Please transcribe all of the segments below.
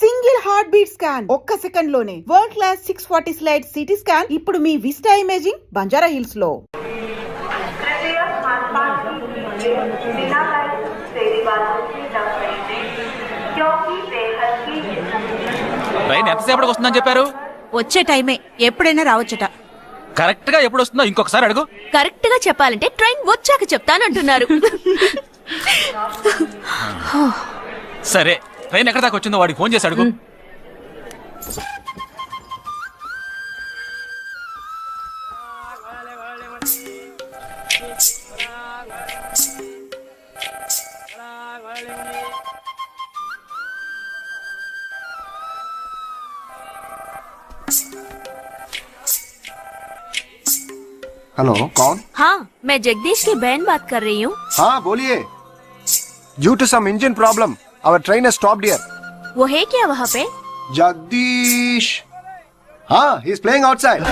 Single heart beat scan ఒక్క second లోనే world class 640 slide CT scan ఇప్పుడు మీ vista imaging Banjara hills లో. Train ఎంతసేపటికి వస్తుందని చెప్పారు? వచ్చే టైమే, ఎప్పుడైనా రావచ్చట. కరెక్ట్ గా ఎప్పుడు వస్తుందో ఇంకొకసారి అడుగు. కరెక్ట్ గా చెప్పాలంటే ట్రైన్ వచ్చాక చెప్తానంటున్నారు. సరే, ట్రైన్ ఎక్కడ దాకా వచ్చిందో వాడికి ఫోన్ చేసి అడుగు. हेलो, कौन? हाँ, मैं जगदीश की बहन बात कर रही हूँ. हाँ बोलिए. Due to some engine problem, our train has stopped here. वो है क्या वहाँ पे? Jagdish. हाँ, he is playing outside.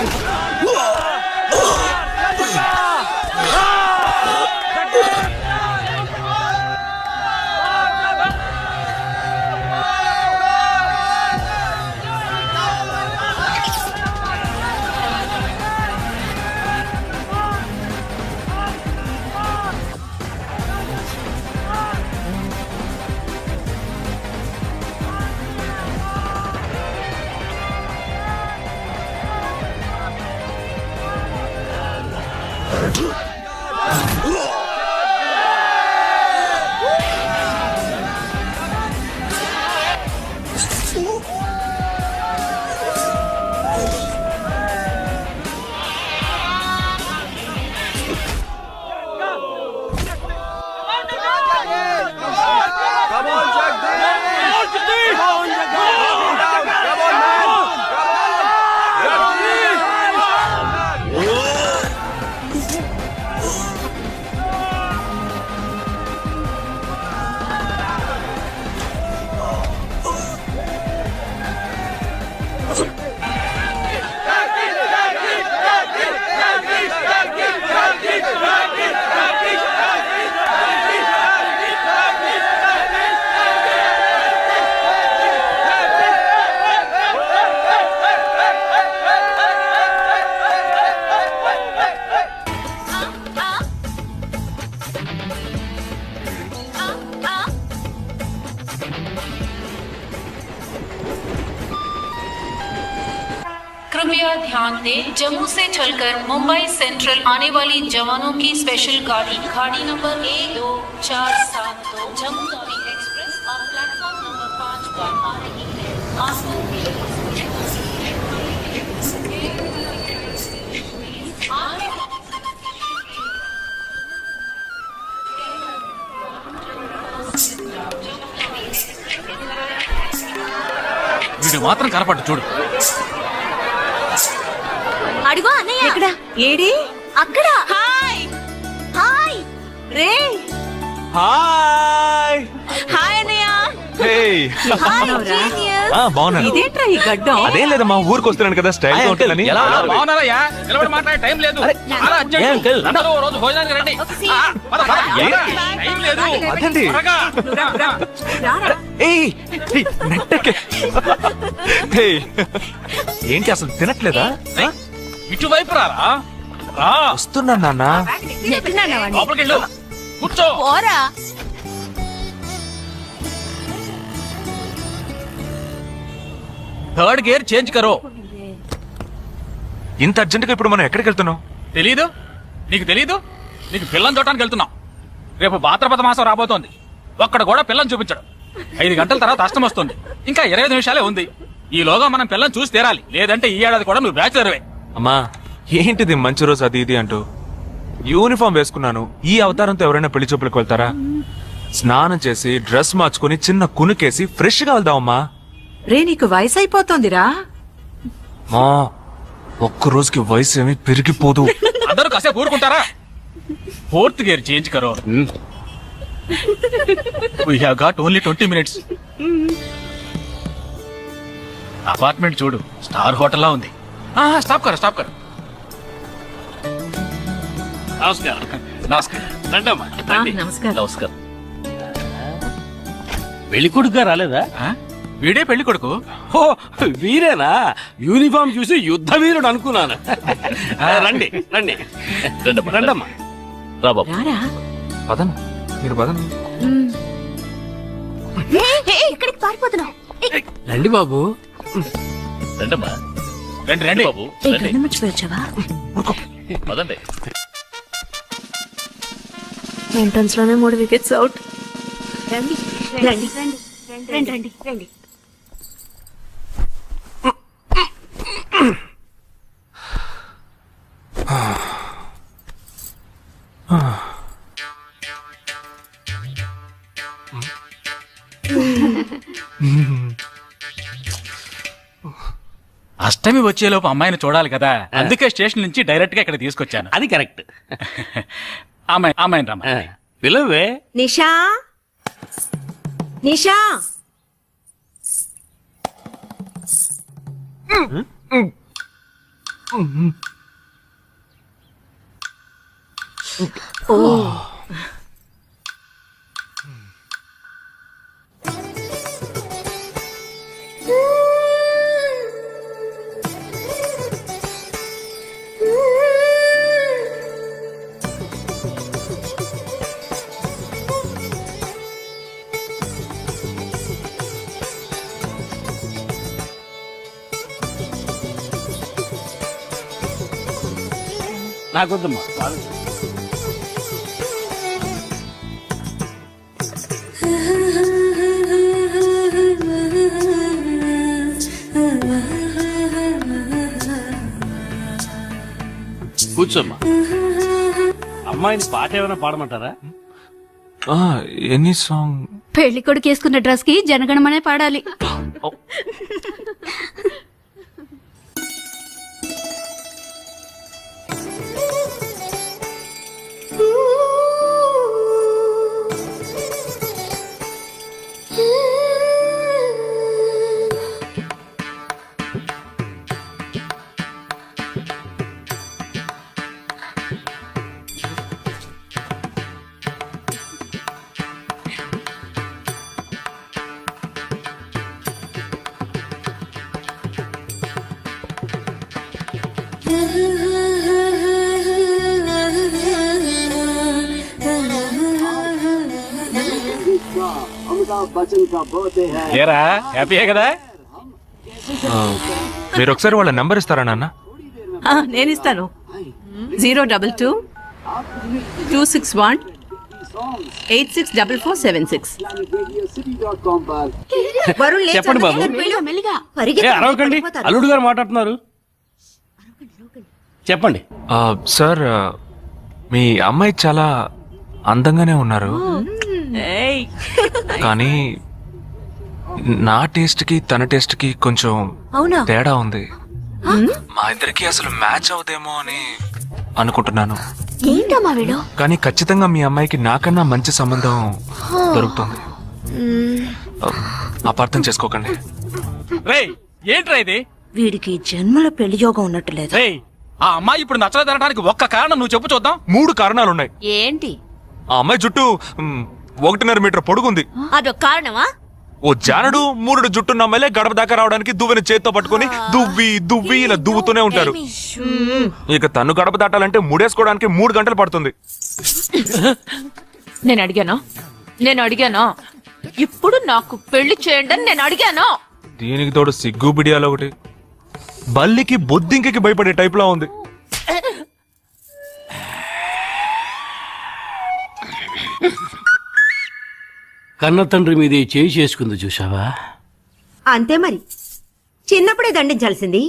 कृपया ध्यान दें, जम्मू से चलकर मुंबई सेंट्रल आने वाली जवानों की स्पेशल गाड़ी नंबर 12472 जम्मू तावी एक्सप्रेस और प्लेटफॉर्म नंबर 5 पर आ रही है. వీడు మాత్రం కనపట్టు చూడు. అడుగు అన్నయ్య. ఎక్కడ? ఏడి? అక్కడ. హాయ్ హాయ్ రే. హాయ్ హాయ్ అన్నయ్య. Hey hi genius. బాగున్నాను. ఇదేంట్రా ఈ గడ్డం? అదేం లేదమ్మా, ఊరికి వస్తున్నాను కదా, స్టైల్ గా ఉంటుందని. ఎలా బాగున్నారయ్యా? నిలబడి మాట్లాడే టైం లేదు. చాలా అర్జెంట్. అందరూ ఓ రోజు భోజనానికి రండి. పద, పద. టైం లేదు. అదండి. త్వరగా. ఏయ్, ఏయ్, నెట్టకే. ఏయ్, ఏంటి అసలు తినట్లేదా? ఇటువైపు రారా. రా. వస్తున్నాను నాన్న. నెట్టినానా వాడిని? లోపలికి వెళ్ళు. కూర్చో. పోరా. థర్డ్ గేర్ చేంజ్ కరో. ఇంత అర్జెంట్ గా ఇప్పుడు మనం ఎక్కడికి వెళ్తున్నాం? తెలీదు? నీకు తెలీదు? నీకు పిల్లని చూడటానికి వెళ్తున్నాం. రేపు భాద్రపద మాసం రాబోతోంది. ఒక్కడ కూడా పిల్లని చూపించడం. 5 గంటల తర్వాత అష్టం వస్తుంది. ఇంకా 25 నిమిషాలే ఉంది. ఈలోగా మనం పిల్లని చూసి తీరాలి. లేదంటే ఈ ఏడాది కూడా నువ్వు బ్యాచులర్వే. అమ్మా, ఏంటిది మంచి రోజు అది ఇది అంటూ? యూనిఫామ్ వేసుకున్నాను. ఈ అవతారంతో ఎవరైనా పెళ్లి చూపులకు వెళ్తారా? స్నానం చేసి డ్రెస్ మార్చుకుని చిన్న కునుకేసి ఫ్రెష్ గా వెళ్దామమ్మా. రే, నీకు వయసు అయిపోతోందిరా. మా ఒక్క రోజుకి వయసు ఏమి పెరిగిపోదు. అందరూ కాసేపు ఊరుకుంటారా? ఫోర్త్ గేర్ చేంజ్ కరో. We have got only 20 minutes. Apartment చూడు, స్టార్ హోటల్ లా ఉంది. స్టాప్ కర, స్టాప్ కర. నమస్కారం. నమస్కారం. రండమ్మా, రండి. నమస్కారం. నమస్కారం. వెళ్ళికొడుకుగా రాలేదా? వీడే పెళ్లి కొడుకు. ఓ వీరేనా? యూనిఫామ్ చూసి యుద్ధ వీరుడు అనుకున్నాను. రండి రండి రండమ్మా. రారా పదను మీరు పదను. ఎక్కడికి పారిపోతున్నావు? రండి బాబు. రండమ్మా రండి రండి. బాబు రండి మర్చిపోయావా? పదండి. ఎంట్రన్స్ లోనే 3 వికెట్స్ అవుట్. రండి రండి రండి రండి రండి. అష్టమి వచ్చేలోపు అమ్మాయిని చూడాలి కదా, అందుకే స్టేషన్ నుంచి డైరెక్ట్ గా ఇక్కడ తీసుకొచ్చాను. అది కరెక్ట్. అమ్మాయిని రమ్మ. పిలవే. నిషా నిషా నాకొద్దమ్మా. కూర్చోమ్మా. అమ్మాయిని పాట ఏమైనా పాడమంటారా? Any song? పెళ్లి కొడుకు వేసుకున్న డ్రెస్ కి జనగణమనే పాడాలి. ఏరా హ్యాపీయే కదా? మీరు ఒకసారి వాళ్ళ నెంబర్ ఇస్తారా నాన్న? నేను ఇస్తాను. 022-261-864476. చెప్పండి బాబు. ఏ, అరవకండి. అల్లుడు గారు మాట్లాడుతున్నారు. చెప్పండి. సార్ మీ అమ్మాయి చాలా అందంగానే ఉన్నారు, కానీ నా టేస్ట్ కి తన టేస్ట్ కి కొంచెం తేడా ఉంది. మా ఇద్దరికి అసలు మ్యాచ్ అవుదేమో అని అనుకుంటున్నాను. కానీ ఖచ్చితంగా మీ అమ్మాయికి నాకన్నా మంచి సంబంధం దొరుకుతుంది. అపార్థం చేసుకోకండి. రేయ్ ఏంట్రా ఇది? వీడికి జన్మలో పెళ్లి యోగం ఉన్నట్టు లేదు. రేయ్ ఆ అమ్మాయి ఇప్పుడు నచ్చలేదనడానికి ఒక్క కారణం నువ్వు చెప్పు చూద్దాం. 3 కారణాలున్నాయి. ఏంటి? ఆ అమ్మాయి జుట్టు 1.5 మీటర్ పొడుగుంది. అదొక కారణమా? ఓ జానడు 3 జుట్టున్న అమ్మాయిలే గడప దాకా రావడానికి దువ్వెని చేత్తో పట్టుకుని దువ్వి దువ్వి ఇలా దువ్వుతూనే ఉంటారు. ఇక తను గడప దాటాలంటే ముడేసుకోవడానికి 3 గంటలు పడుతుంది. నేను అడిగాను ఇప్పుడు నాకు పెళ్లి చేయండి అని నేను అడిగాను. దీనికి తోడు సిగ్గు బిడియాలో ఒకటి. బల్లికి బొద్దింకి భయపడే టైప్ లా ఉంది. కన్న తండ్రి మీద చేయి చేసుకుంది చూసావా? అంతే మరి, చిన్నప్పుడే దండించాల్సింది.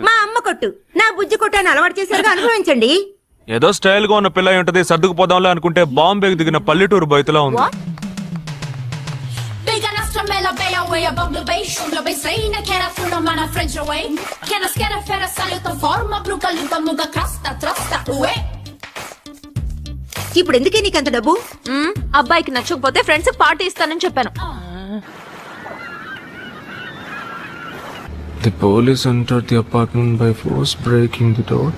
మా అమ్మ కొట్టు, నా బుజ్జి కొట్టు అని అలవాటు చేశారుగా, అనుభవించండి. ఏదో స్టైల్ గా ఉన్న పిల్ల ఉంటది, సర్దుకుపోదాంలే అనుకుంటే బాంబేకి దిగిన పల్లెటూరు బయటలా ఉంది. ఇప్పుడు ఎందుకే నీకంత డబ్బు? అబ్బాయికి నచ్చకపోతే ఫ్రెండ్స్ పార్టీ ఇస్తానని చెప్పాను. The police entered the apartment by force, breaking the door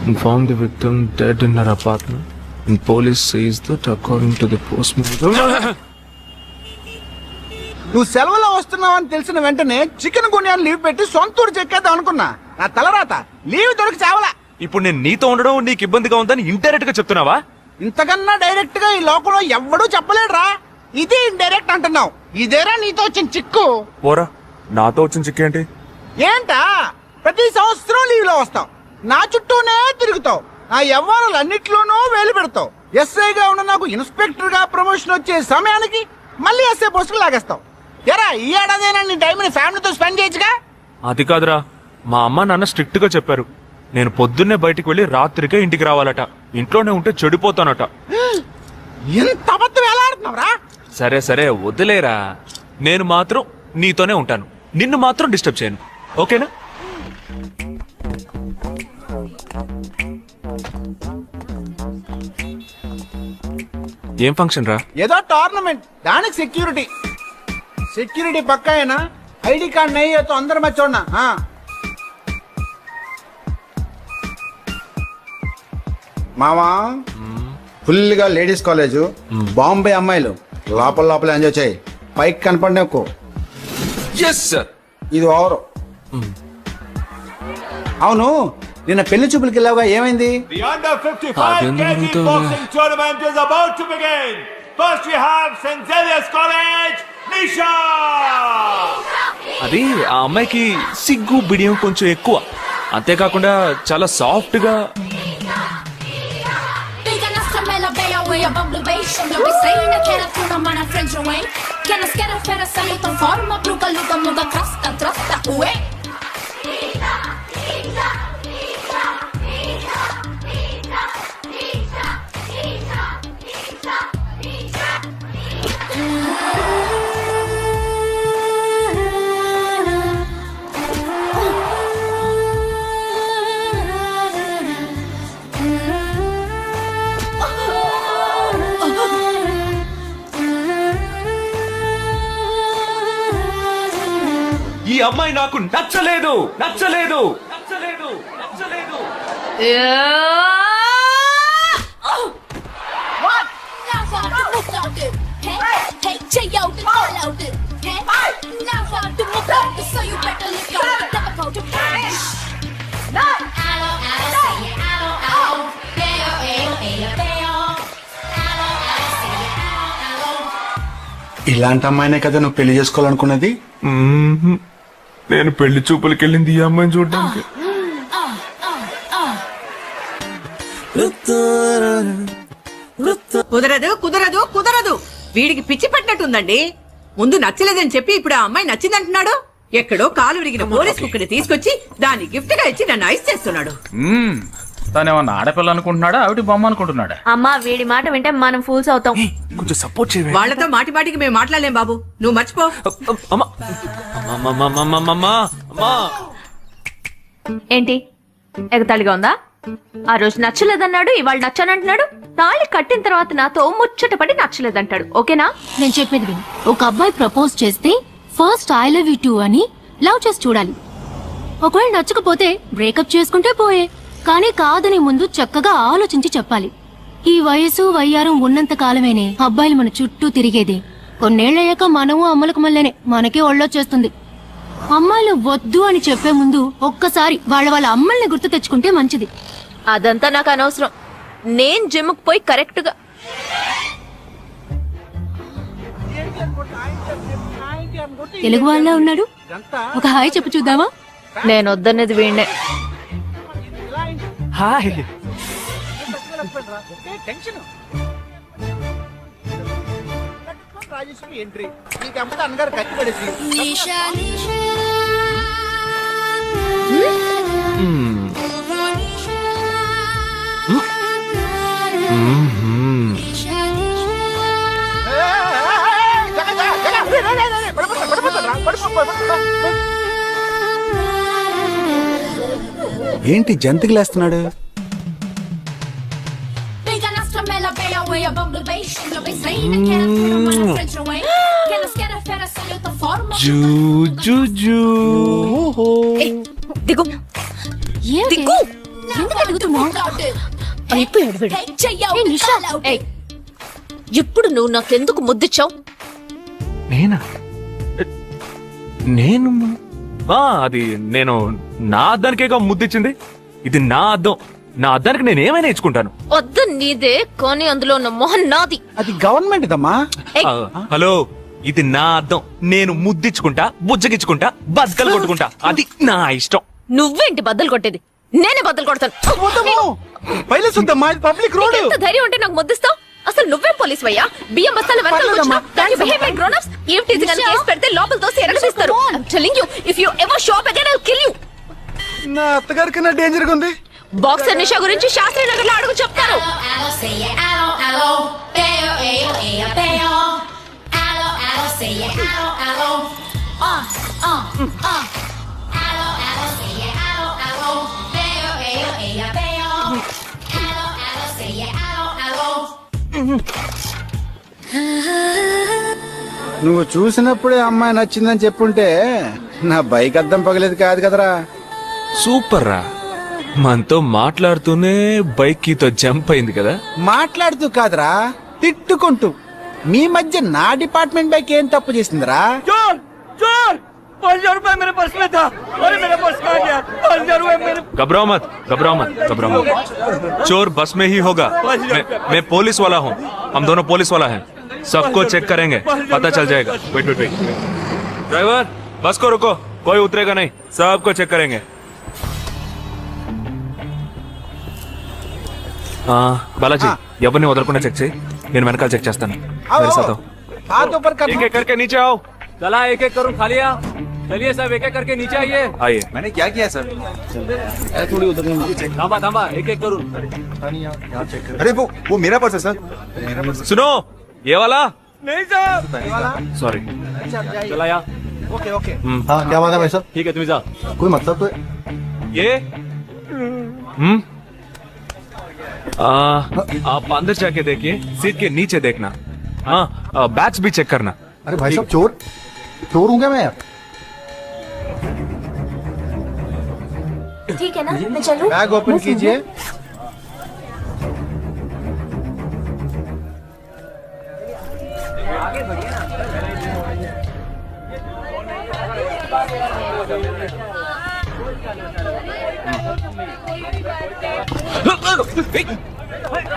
and found the victim dead in her apartment. And police says that according to the postmortem... నువ్వు సెలవులో వస్తున్నావు అని తెలిసిన వెంటనే చికెన్ గున్యాన్ని లీవ్ పెట్టి సొంతూరు చెక్కేద్దాం అనుకున్నా. నా తలరాత లీవ్ దొరికి చావలా. ఇప్పుడు నేను నీతో ఉండడం నీకు ఇబ్బందిగా ఉందని ఇండైరెక్ట్ గా చెప్తున్నావా? ఇంతకన్నా డైరెక్ట్ గా ఈ లోకంలో ఎవ్వడూ చెప్పలేడురా. ఇది ఇండైరెక్ట్ అంటున్నావు. ఇదేరా నీతో వచ్చిన చిక్కు. పోరా, నాతో వచ్చిన చిక్కు ఏంటి? ఏంటా ప్రతి సంవత్సరం లీవ్ లో వస్తావు, నా చుట్టూనే తిరుగుతావు, నా వ్యవహారాలన్నిట్లోనూ వేలు పెడతావు. ఎస్ఐగా ఉన్న నాకు ఇన్స్పెక్టర్ గా ప్రమోషన్ వచ్చే సమయానికి మళ్ళీ ఎస్ఐ పోస్టుకు లాగేస్తావు. ఎరా ఈ ఏడాదైనా నీ టైంని ఫ్యామిలీతో స్పెండ్ చేయొచ్చుగా. అది కాదురా, మా అమ్మ నాన్న స్ట్రిక్ట్ గా చెప్పారు. నేను పొద్దున్నే బయటికి వెళ్ళి రాత్రికే ఇంటికి రావాలట. ఇంట్లోనే ఉంటే చెడిపోతానట. ఎంత అబద్ధం ఎలా ఆడుతున్నావురా? సరే సరే వదిలేరా, నేను మాత్రం నీతోనే ఉంటాను. నిన్ను మాత్రం డిస్టర్బ్ చేయను, ఓకేనా? ఏం ఫంక్షన్ రా? ఏదో టోర్నమెంట్, దానికి సెక్యూరిటీ పక్కా అయినా ఐడి కార్డ్ నయ్యి तो अंदर मत छोड़ना. हाँ మామా, ఫుల్ గా లేడీస్ కాలేజ్, బాంబే అమ్మాయిలు లోపల లోపల ఎంజాయ్ చేయి. పైకి కనపడిన ఇది ఓవర్. అవును, నిన్న పెళ్లి చూపులకి వెళ్ళావుగా, ఏమైంది? అది ఆ అమ్మాయికి సిగ్గు బిడియం కొంచెం ఎక్కువ. అంతేకాకుండా చాలా సాఫ్ట్ గా. ఈ అమ్మాయి నాకు నచ్చలేదు. ఇలాంటి అమ్మాయినే కదా నువ్వు పెళ్లి చేసుకోవాలనుకున్నది? నేను పెళ్లి చూపులకి వెళ్ళింది ఈ అమ్మాయిని చూడడానికి. కుదరదు. వీడికి పిచ్చి పట్టినట్టుందండి. ముందు నచ్చలేదని చెప్పి ఇప్పుడు ఆ అమ్మాయి నచ్చిందంటున్నాడు. ఎక్కడో కాలు విరిగిన పోలీస్ కుక్కని తీసుకొచ్చి దాన్ని గిఫ్ట్ గా ఇచ్చి నన్ను ఐస్ చేస్తున్నాడు. తనేమన్నా ఆడపిల్ల అనుకుంటున్నాడా, ఆవిడ బొమ్మ అనుకుంటున్నాడా? అమ్మా, వీడి మాట వింటే మనం ఫూల్స్ అవుతాం. కొంచెం సపోర్ట్ చేయండి. వాళ్ళతో మాటికి మేము మాట్లాడలేం బాబు, నువ్వు మర్చిపో. ఏంటి ఎగతాళిగా ఉందా? ఆ రోజు నచ్చలేదన్నాడు, ఇవాళ నచ్చానంటున్నాడు. తాళి కట్టిన తర్వాత నాతో ముచ్చట పడి నచ్చలేదంటాడు. ఓకేనా? నేను చెప్పేది విను. ఒక అబ్బాయి ప్రపోజ్ చేస్తే first I love you two అని లవ్ చేసి చూడాలి. ఒకవేళ నచ్చకపోతే బ్రేకప్ చేసుకుంటే పోయే. కానీ కాదని ముందు చక్కగా ఆలోచించి చెప్పాలి. ఈ వయసు వయ్యారం ఉన్నంత కాలమేనే అబ్బాయిలు మన చుట్టూ తిరిగేది. కొన్నేళ్లయ్యాక మనము అమ్మలకు మళ్ళీనే మనకే ఒళ్ళొచ్చేస్తుంది. అమ్మాయిలు వద్దు అని చెప్పే ముందు ఒక్కసారి వాళ్ళ అమ్మల్ని గుర్తు తెచ్చుకుంటే మంచిది. అదంతా నాకు అనవసరం. నేను జిమ్కి పోయి కరెక్ట్ గా తెలుగు వాళ్ళ ఉన్నాడు. ఒక హాయ్ చెప్పు చూద్దామా? నేను వద్దనేది వీణ్ణే. హాయ్. ఎంట్రీ అన్నగారు కట్టి పడేసి ఏంటి జంతికి లేస్తున్నాడు? దిగు దిగు. ఇప్పుడు నువ్వు నాకెందుకు ముద్దిచ్చావు? నేనా? నేను అది నేను నా అద్దానికేగా ముద్దిచ్చింది. ఇది నా అద్దం. నా అద్దానికి నేను ఏమైనా ఇచ్చుకుంటాను. వద్దు నీదే, కానీ అందులో ఉన్న మొహన్ నాది. అది గవర్నమెంట్ దమ్మా. హలో, ఇది నా అద్దం. నేను ముద్దిచ్చుకుంటా, బుజ్జగిచ్చుకుంటా, బద్దలు కొట్టుకుంటా. అది నా ఇష్టం. నువ్వేంటి బద్దలు కొట్టేది? నేనే బద్దలు కొడతాను. Public road. ఎంత ధైర్యం ఉంటే నాకు ముద్దిస్తావు? అసలు నువ్వేం పోలీస్ వయ్యా? బియ్యం బస్తాలు గ్రోనప్స్ ఏం టీచర్ కేసు పెడితే లోపల తోసి ఎరగదీస్తారు. I'm telling you, if you ever show up again, I'll kill you. నా అత్తగారికి నా డేంజర్ గా ఉంది. బాక్సర్ నిషా గురించి శాస్త్రి నగర్ లో అడుగు చెప్తారు. నువ్వు చూసినప్పుడే అమ్మాయి నచ్చిందని చెప్పుంటే నా బైక్ అద్దం పగలేదు కాదు కదరా. సూపర్ రా. మనతో మాట్లాడుతూనే బైక్ కీతో జంప్ అయింది కదా. మాట్లాడుతూ కాదురా, తిట్టుకుంటూ. మీ మధ్య నా డిపార్ట్మెంట్ బైక్ ఏం తప్పు చేసిందిరా? घबराओ मत, घबराओ मत, घबराओ मत. चोर बस में ही होगा. मैं पुलिस वाला हूँ. हम दोनों पुलिस वाला हैं. सबको चेक करेंगे, पता चल जाएगा. Wait wait wait. ड्राइवर, बस को रुको. कोई उतरेगा नहीं. सबको चेक करेंगे. बालाजी, ఎవరిని వదలకుండా చెక్ చేయి. నేను వెనకాల చెక్ చేస్తాను. मेरे साथ आओ. हाथ ऊपर कर. एक एक करके नीचे आओ. चला एक एक करूँ खाली. चलिए सब एक एक करके नीचे आइए. आइए. मैंने क्या किया सर? थोड़ी उधर. थांबा थांबा, एक एक करूँ. अरे वो मेरा पर्स है सर. सुनो, ये वाला नहीं सर. सॉरी. चला यहाँ. Okay okay. हाँ क्या बात है भाई साहब? ठीक है तुम जा. कोई मतलब तो ये आप अंदर जाके देखिए. सीट के नीचे देखना. हाँ, बैच भी चेक करना. अरे भाई साहब, चोर हूँ क्या मैं यार? ठीक है ना, मैं चलूं? बैग ओपन कीजिए.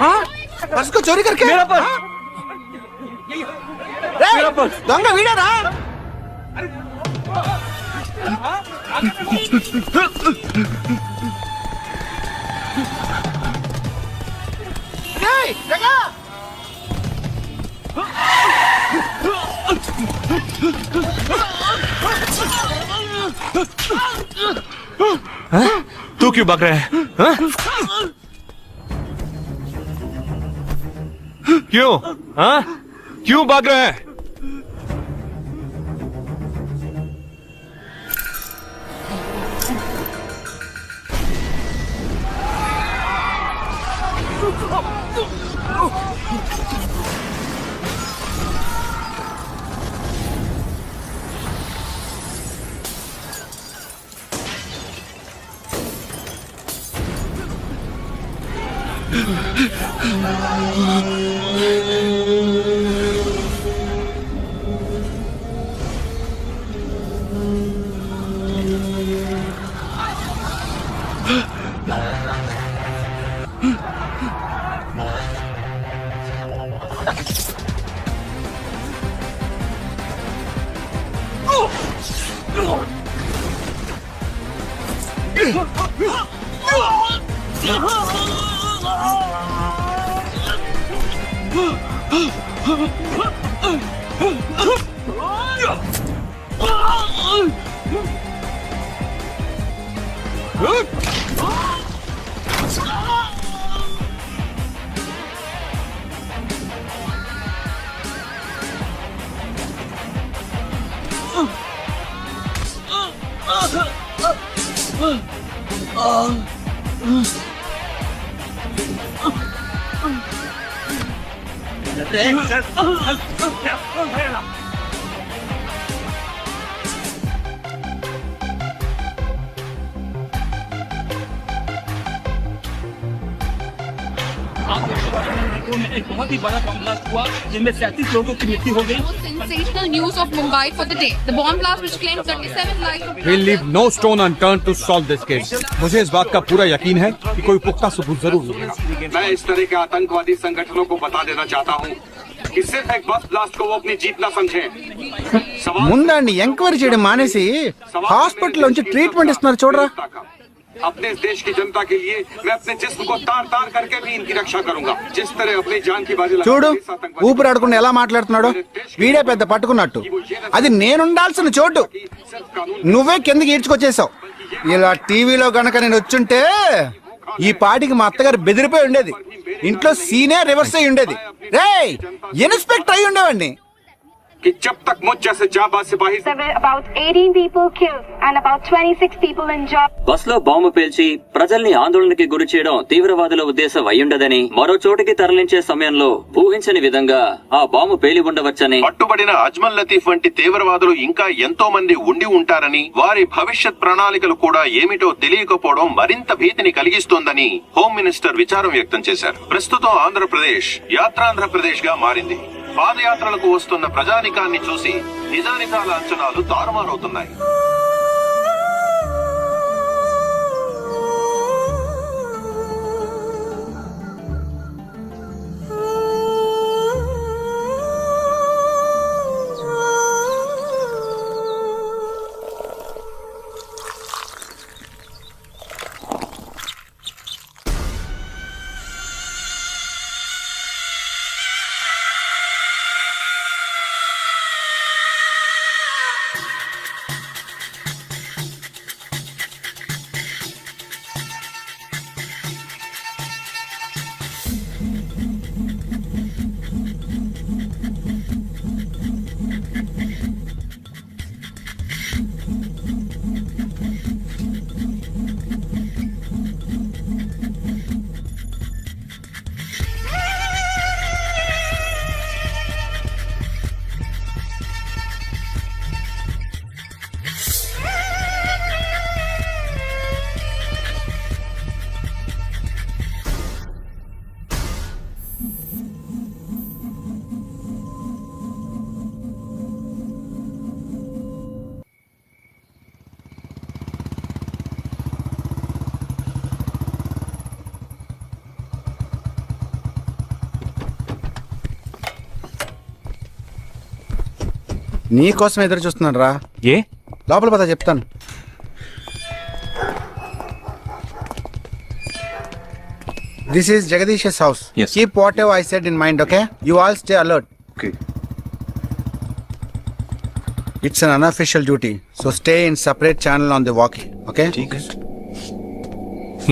हाँ? पर्स को चोरी करके? मेरा पर्स. मेरा पर्स. दंगा वीड़ा रहा. जगह. तू क्यों भाग रहा है? हाँ? क्यों? हाँ? क्यों भाग रहा है? क्षेत्रों में एक बहुत ही बड़ा बम ब्लास्ट हुआ जिनमें 37 लोगों की मृत्यु हो गई। Sensational news of Mumbai for the day. The bomb blast which claimed 37 lives. We'll leave no stone unturned to solve this case. मुझे इस बात का पूरा यकीन है कि कोई पुख्ता सबूत जरूर मिलेगा। मैं इस तरह के आतंकवादी संगठनों को बता देना चाहता हूँ कि सिर्फ एक बस ब्लास्ट को वो अपनी जीत न समझें। ముందండి ఎంక్వైరీ చేయడం మానేసి హాస్పిటల్ నుంచి ట్రీట్మెంట్ ఇస్తున్నారు చూడరా. अपने इस देश की जनता के लिए मैं अपने जिस्म को तार तार करके भी इनकी रक्षा करूंगा। जिस तरह अपनी जान की बाजी చూడు ఊపిరాడకుండా ఎలా మాట్లాడుతున్నాడు. వీడే పెద్ద పట్టుకున్నట్టు. అది నేనుండాల్సిన చోటు నువ్వే కిందకి ఈడ్చుకొచ్చేసావు. ఇలా టీవీలో గనక నేను వచ్చుంటే ఈ పాటికి మా అత్తగారు బెదిరిపోయి ఉండేది. ఇంట్లో సీనే రివర్స్ అయి ఉండేది. రేయ్ ఇన్స్పెక్టర్ అయి ఉండేవాడిని. कि जब तक मुझ जैसे जाबाज सिपाही about 18 people killed and about 26 people injured. Bus లో బాంబు పేల్చి ప్రజల్ని ఆందోళనకి గురి చేయడం తీవ్రవాదుల ఉద్దేశం అయ్యుండదని, మరో చోటికి తరలించే సమయంలో ఊహించని విధంగా ఆ బాంబు పేలి ఉండవచ్చని, పట్టుబడిన అజ్మల్ లతీఫ్ వంటి తీవ్రవాదులు ఇంకా ఎంతో మంది ఉండి ఉంటారని, వారి భవిష్యత్ ప్రణాళికలు కూడా ఏమిటో తెలియకపోవడం మరింత భీతిని కలిగిస్తోందని హోమ్ మినిస్టర్ విచారం వ్యక్తం చేశారు. ప్రస్తుతం ఆంధ్రప్రదేశ్ యాత్రాంధ్రప్రదేశ్ గా మారింది. పాదయాత్రలకు వస్తున్న ప్రజానికాన్ని చూసి నిజానిజాల అంచనాలు తారుమారవుతున్నాయి. నీ కోసం ఎదురు చూస్తున్నాను రా. ఏ లోపల పద చెప్తాను. This is Jagadish house. Keep what ever I said in mind. Okay, you all stay alert. It's an unofficial duty, so stay in separate channel on the walk. Okay,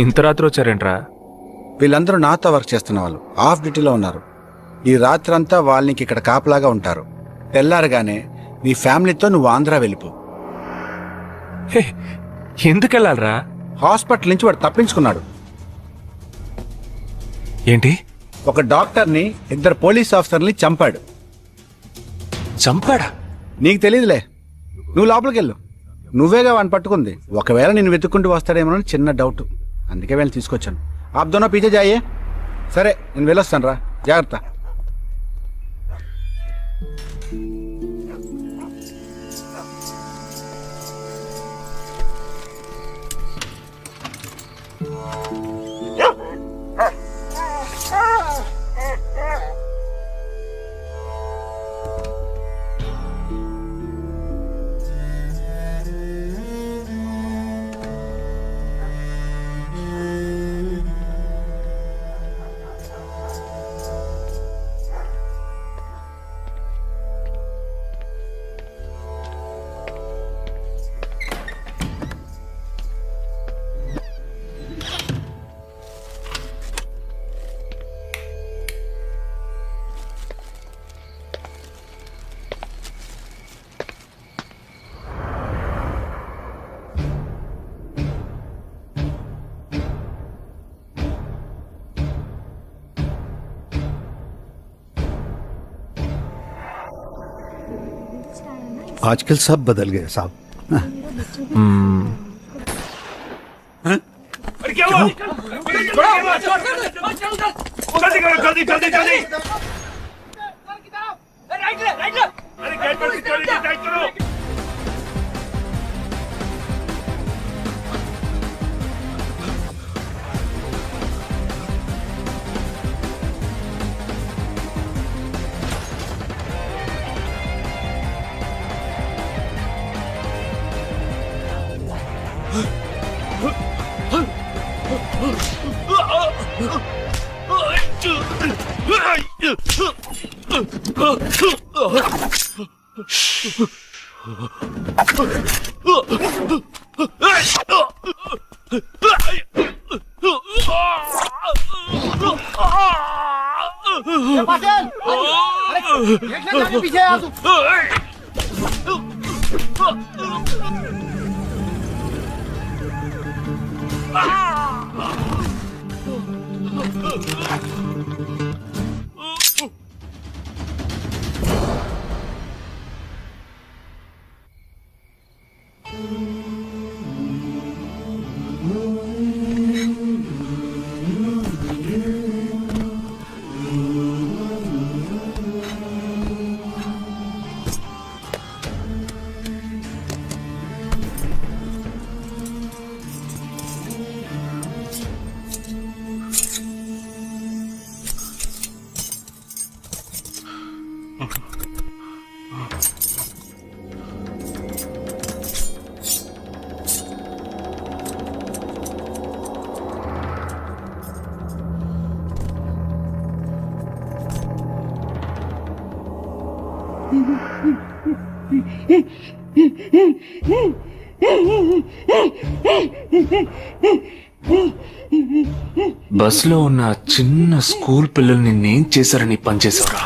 ఇంత రాత్రి వచ్చారేంట్రా? వీళ్ళందరూ నాతో వర్క్ చేస్తున్న వాళ్ళు ఆఫ్ డ్యూటీలో ఉన్నారు. ఈ రాత్రంతా వాళ్ళకి ఇక్కడ కాపలాగా ఉంటారు. తెల్లారగానే నీ ఫ్యామిలీతో నువ్వు ఆంధ్ర వెళ్ళిపో. ఎందుకు వెళ్ళాలరా? హాస్పిటల్ నుంచి వాడు తప్పించుకున్నాడు. ఏంటి? ఒక డాక్టర్ని, 2 పోలీస్ ఆఫీసర్ని చంపాడు. చంపాడా? నీకు తెలియదులే, నువ్వు లోపలికి వెళ్ళు. నువ్వేగా వాడిని పట్టుకుంది. ఒకవేళ నేను వెతుక్కుంటూ వస్తాడేమోనని చిన్న డౌట్, అందుకే వెళ్ళి తీసుకొచ్చాను. ఆప్ దోనో పీछे जाइए. సరే నేను వెళ్ళొస్తాను రా, జాగ్రత్త. आजकल सब बदल गए साहब। क्या हुआ? जल्दी करो जल्दी जल्दी जल्दी अरे गेट पर सिक्योरिटी टाइट करो पीछे आ तू బస్ లో ఉన్న చిన్న స్కూల్ పిల్లల్ని నేనేం చేశారని పనిచేసావురా?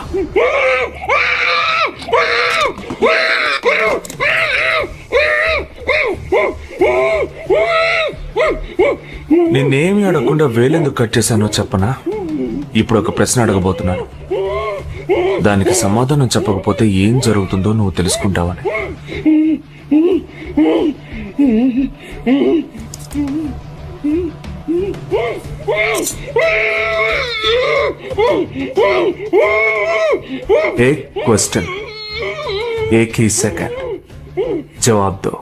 నేనేమి అడగకుండా వేలెందుకు కట్ చేశానో చెప్పనా? ఇప్పుడు ఒక ప్రశ్న అడగబోతున్నాను. దానికి సమాధానం చెప్పకపోతే ఏం జరుగుతుందో నువ్వు తెలుసుకుంటావని. एक क्वेश्चन एक ही सेकंड जवाब दो,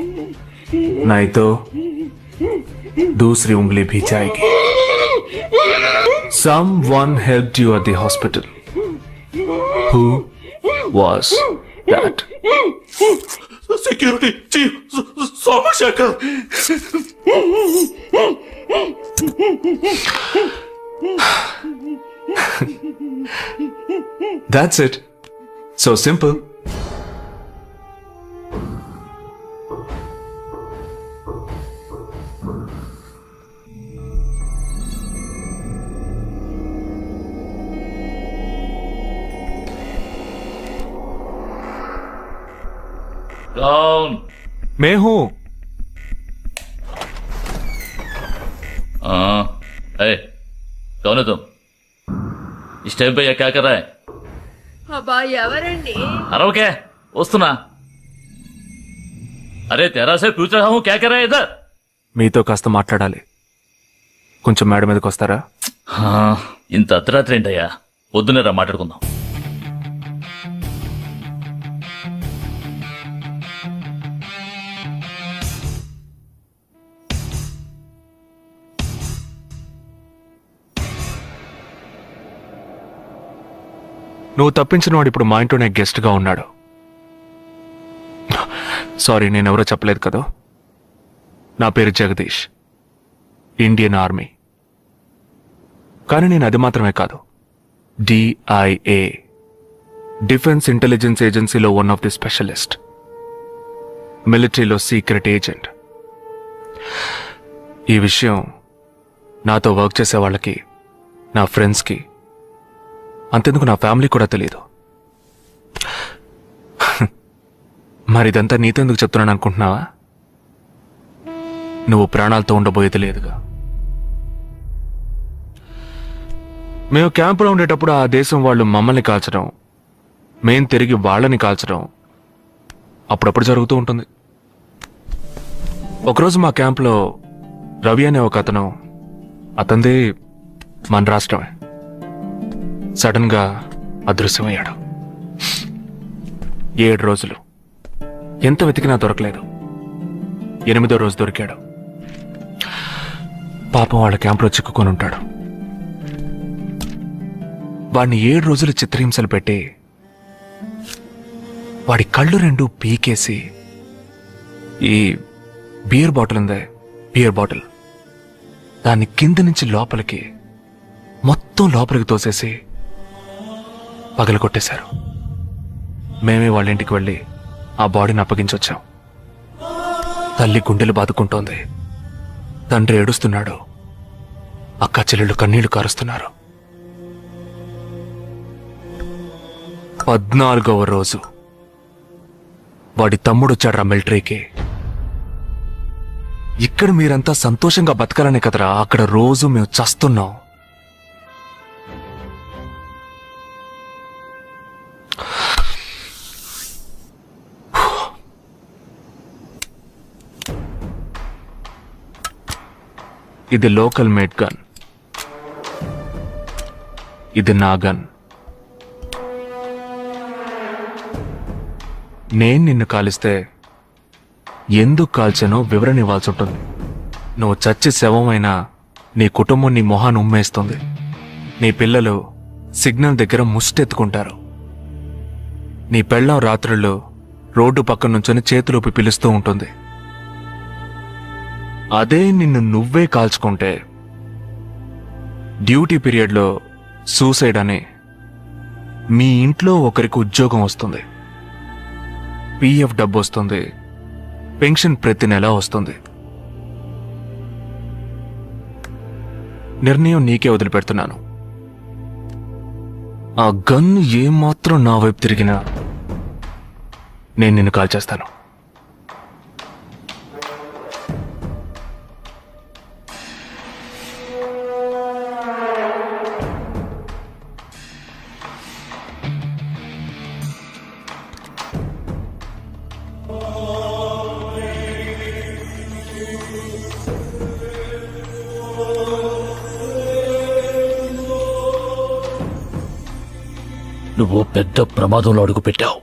नहीं तो दूसरी उंगली भी जाएगी. Someone helped you at the hospital. Who was that? Security chief Somashekar. That's it. So simple. कौन? मैं हूं. हाँ, कौन है तुम? इस टाइम पे यह क्या कर रहा है? అబ్బా ఎవరండి? अरे वस्तुना अरे तेरा से पूछ रहा हूँ क्या कर रहा है इधर? మీతో కాస్త మాట్లాడాలి. కొంచెం మేడ మీదకి వస్తారా? ఇంత అర్ధరాత్రి ఏంటయ్యా? పొద్దునే రా మాట్లాడుకుందాం. నువ్వు తప్పించిన వాడు ఇప్పుడు మా ఇంట్లోనే గెస్ట్ గా ఉన్నాడు. సారీ, నేనెవరో చెప్పలేదు కదా. నా పేరు జగదీష్, ఇండియన్ ఆర్మీ. కానీ నేను అది మాత్రమే కాదు, DIA, డిఫెన్స్ ఇంటెలిజెన్స్ ఏజెన్సీలో వన్ ఆఫ్ ది స్పెషలిస్ట్, మిలిటరీలో సీక్రెట్ ఏజెంట్. ఈ విషయం నాతో వర్క్ చేసే వాళ్ళకి, నా ఫ్రెండ్స్కి, అంతెందుకు నా ఫ్యామిలీ కూడా తెలియదు. మరి ఇదంతా నీతెందుకు చెప్తున్నాను అనుకుంటున్నావా? నువ్వు ప్రాణాలతో ఉండబోయేది లేదుగా. మేము క్యాంపులో ఉండేటప్పుడు ఆ దేశం వాళ్ళు మమ్మల్ని కాల్చడం, మేం తిరిగి వాళ్ళని కాల్చడం అప్పుడప్పుడు జరుగుతూ ఉంటుంది. ఒకరోజు మా క్యాంప్లో రవి అనే ఒక అతను, అతనిది మన రాష్ట్రమే, సడన్ గా అదృశ్యమయ్యాడు. 7 రోజులు ఎంత వెతికినా దొరకలేదు. 8వ రోజు దొరికాడు. పాపం వాళ్ళ క్యాంపులో చిక్కుకొని ఉంటాడు. వాడిని 7 రోజులు చిత్రహింసలు పెట్టి వాడి కళ్ళు 2 పీకేసి ఈ బియర్ బాటిల్ ఉందే, బియర్ బాటిల్, దాన్ని కింద నుంచి లోపలికి మొత్తం లోపలికి తోసేసి పగల కొట్టేశారు. మేమే వాళ్ళ ఇంటికి వెళ్ళి ఆ బాడీని అప్పగించొచ్చాం. తల్లి గుండెలు బాదుకుంటోంది, తండ్రి ఏడుస్తున్నాడు, అక్క చెల్లెళ్ళు కన్నీళ్లు కారుస్తున్నారు. 14వ రోజు వాడి తమ్ముడు వచ్చాడు మిలిటరీకి. ఇక్కడ మీరంతా సంతోషంగా బతకాలనే కదరా, అక్కడ రోజు మేము చస్తున్నాం. ఇది లోకల్ మేడ్ గన్, ఇది నా గన్. నేను నిన్ను కాలిస్తే ఎందుకు కాల్చానో వివరణ ఇవ్వాల్సి ఉంటుంది. నువ్వు చచ్చి శవమైనా నీ కుటుంబం నీ మొహాన్ని ఉమ్మేస్తుంది. నీ పిల్లలు సిగ్నల్ దగ్గర ముష్టెత్తుకుంటారు. నీ పెళ్ళాం రాత్రుల్లో రోడ్డు పక్కన నుంచొని చేతులూపి పిలుస్తూ ఉంటుంది. అదే నిన్ను నువ్వే కాల్చుకుంటే డ్యూటీ పీరియడ్లో సూసైడ్ అని మీ ఇంట్లో ఒకరికి ఉద్యోగం వస్తుంది, పిఎఫ్ డబ్బు వస్తుంది, పెన్షన్ ప్రతి నెల వస్తుంది. నిర్ణయం నీకే వదిలిపెడుతున్నాను. ఆ గన్ ఏమాత్రం నా వైపు తిరిగినా నేను నిన్ను కాల్చేస్తాను. నువ్వు పెద్ద ప్రమాదంలో అడుగు పెట్టావు.